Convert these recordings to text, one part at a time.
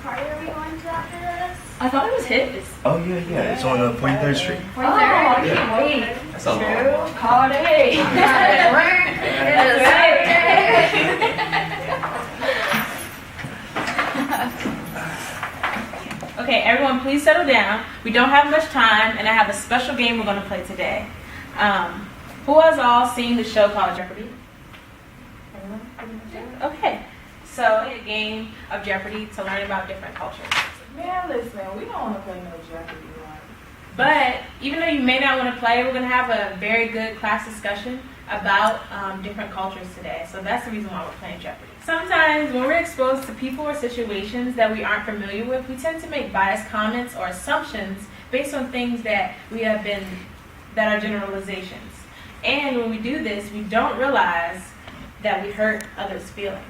party are we going to after this? I thought it was his. Oh, yeah. It's on 43rd Street. 43rd? I can't wait. That's a long True. Party. Okay, everyone, please settle down. We don't have much time, and I have a special game we're going to play today. Who has all seen the show called Jeopardy? Everyone? Okay. So, a game of Jeopardy to learn about different cultures. Man, listen, we don't want to play no Jeopardy, right? But even though you may not want to play, we're going to have a very good class discussion about different cultures today. So that's the reason why we're playing Jeopardy. Sometimes when we're exposed to people or situations that we aren't familiar with, we tend to make biased comments or assumptions based on things that that are generalizations. And when we do this, we don't realize that we hurt others' feelings.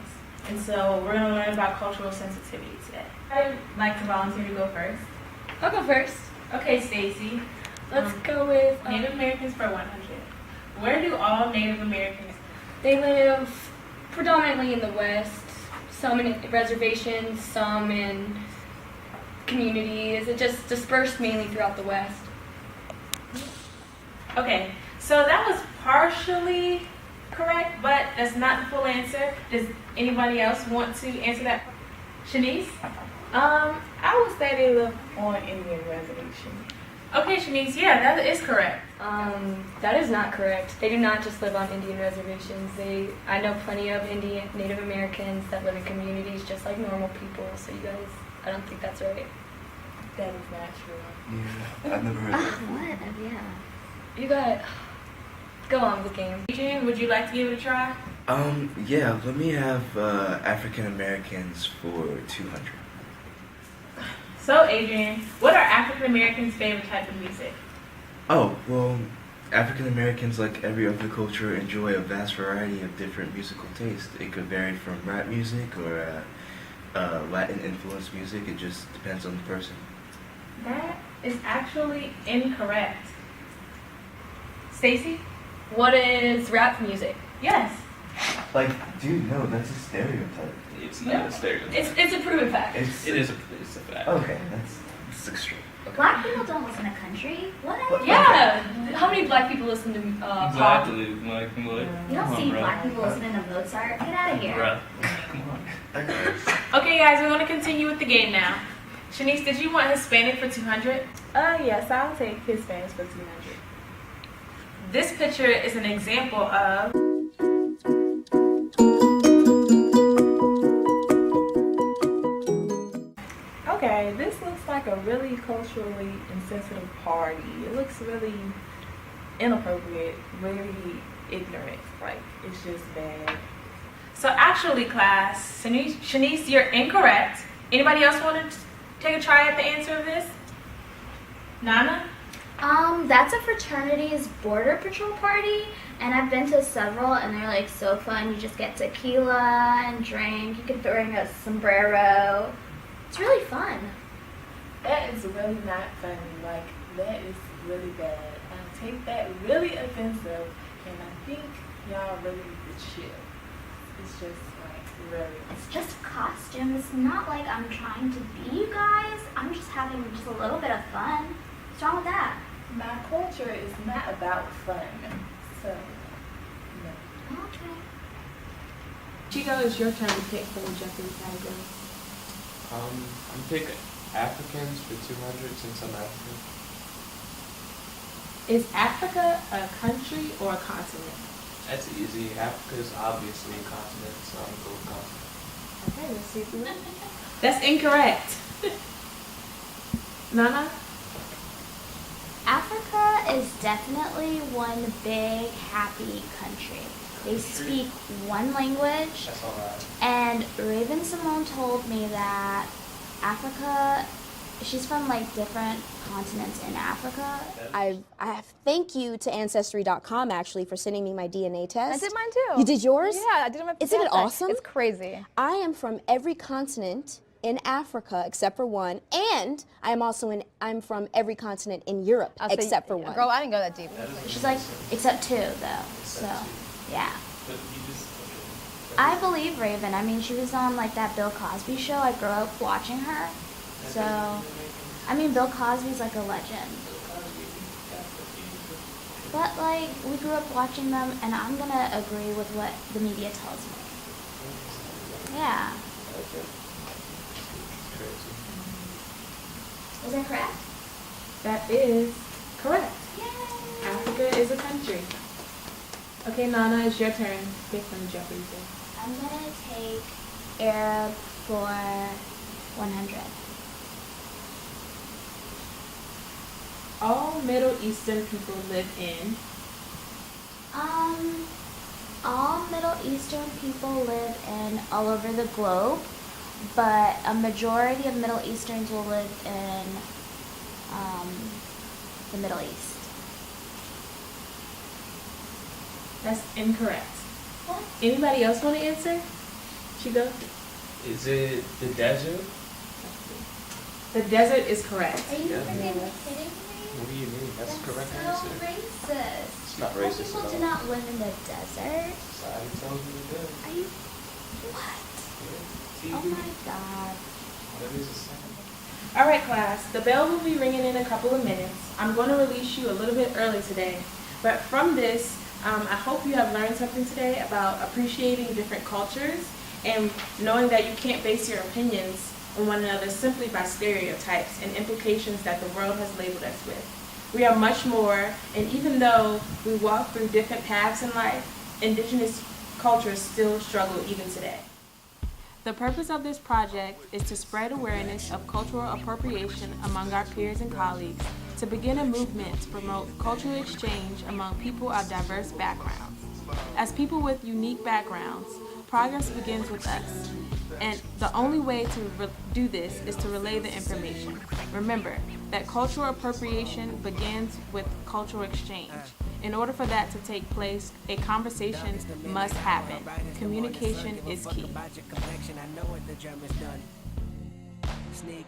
And so we're going to learn about cultural sensitivity today. I'd like to volunteer to go first. I'll go first. Okay, Stacy. Let's go with Native Americans for 100. Where do all Native Americans live? They live predominantly in the West, some in reservations, some in communities. It just dispersed mainly throughout the West. Okay, so that was partially correct, but that's not the full answer. Does anybody else want to answer that? Shanice? I would say they live on Indian reservation. Okay, Shanice, yeah, that is correct. That is not correct. They do not just live on Indian reservations. I know plenty of Native Americans that live in communities just like normal people. So you guys, I don't think that's right. That is not true. Yeah, I've never heard that. What? Yeah. You got go on with the game. Adrian, would you like to give it a try? Yeah, let me have African Americans for 200. So, Adrian, what are African Americans' favorite type of music? Oh, well, African Americans, like every other culture, enjoy a vast variety of different musical tastes. It could vary from rap music or Latin-influenced music. It just depends on the person. That is actually incorrect. Stacy? What is rap music? Yes. Like, dude, no, that's a stereotype. It's not a stereotype. It's a proven fact. It is a fact. Okay, that's extreme. Okay. Black people don't listen to country. What? Yeah. How many black people listen to pop? Exactly. Like, what? You don't see black people listening to Mozart. Get out of here. Bruh. Come on. Okay, guys, we want to continue with the game now. Shanice, did you want Hispanic for 200? Yes, I'll take Hispanics for 200. This picture is an example of... Okay, this looks like a really culturally insensitive party. It looks really inappropriate, really ignorant. Like, it's just bad. So actually, class, Shanice, you're incorrect. Anybody else want to take a try at the answer of this? Nana? That's a fraternity's border patrol party, and I've been to several, and they're like so fun. You just get tequila and drink. You can bring a sombrero. It's really fun. That is really not funny. Like, that is really bad. I take that really offensive, and I think y'all really need to chill. It's just like, really. It's just a costume. It's not like I'm trying to be you guys. I'm just having just a little bit of fun. What's wrong with that? My culture is not about fun. So, no. Okay. Chico, it's your turn to pick from the Jeopardy category. I'm picking Africans for 200 since I'm African. Is Africa a country or a continent? That's easy. Africa is obviously a continent, so I'm going to go with continent. Okay, let's see if we That's incorrect. Nana? Africa is definitely one big happy country. They speak one language, That's all right. and Raven Simone told me that Africa, she's from like different continents in Africa. I thank you to Ancestry.com actually for sending me my DNA test. I did mine too. You did yours? Yeah, I did it my Isn't it birthday. awesome? It's crazy. I am from every continent in Africa except for one, and I'm from every continent in Europe except for one. Girl, I didn't go that deep. She's like, except two though. So, yeah. But you just, I believe Raven. I mean, she was on like that Bill Cosby show. I grew up watching her. So, I mean, Bill Cosby's like a legend. But like, we grew up watching them, and I'm gonna agree with what the media tells me. Yeah. Is that correct? That is correct. Yay! Africa is a country. Okay, Nana, it's your turn. Pick from Jeopardy. I'm gonna take Arab for 100. All Middle Eastern people live in. All Middle Eastern people live in all over the globe, but a majority of Middle Easterns will live in the Middle East. That's incorrect. What? Anybody else want to answer? Chico? Is it the desert? The desert is correct. Are you Yeah. freaking kidding me? What do you mean? That's the correct so answer. racist. It's not Most racist people at do all. not live in the desert. Society tells me it does. Are you? What? TV. Oh my god. What is it saying? All right, class. The bell will be ringing in a couple of minutes. I'm going to release you a little bit early today. But from this, I hope you have learned something today about appreciating different cultures and knowing that you can't base your opinions on one another simply by stereotypes and implications that the world has labeled us with. We are much more, and even though we walk through different paths in life, indigenous cultures still struggle even today. The purpose of this project is to spread awareness of cultural appropriation among our peers and colleagues, to begin a movement to promote cultural exchange among people of diverse backgrounds. As people with unique backgrounds, progress begins with us, and the only way to do this is to relay the information. Remember that cultural appropriation begins with cultural exchange. In order for that to take place, a conversation must happen. Communication is key. Sneak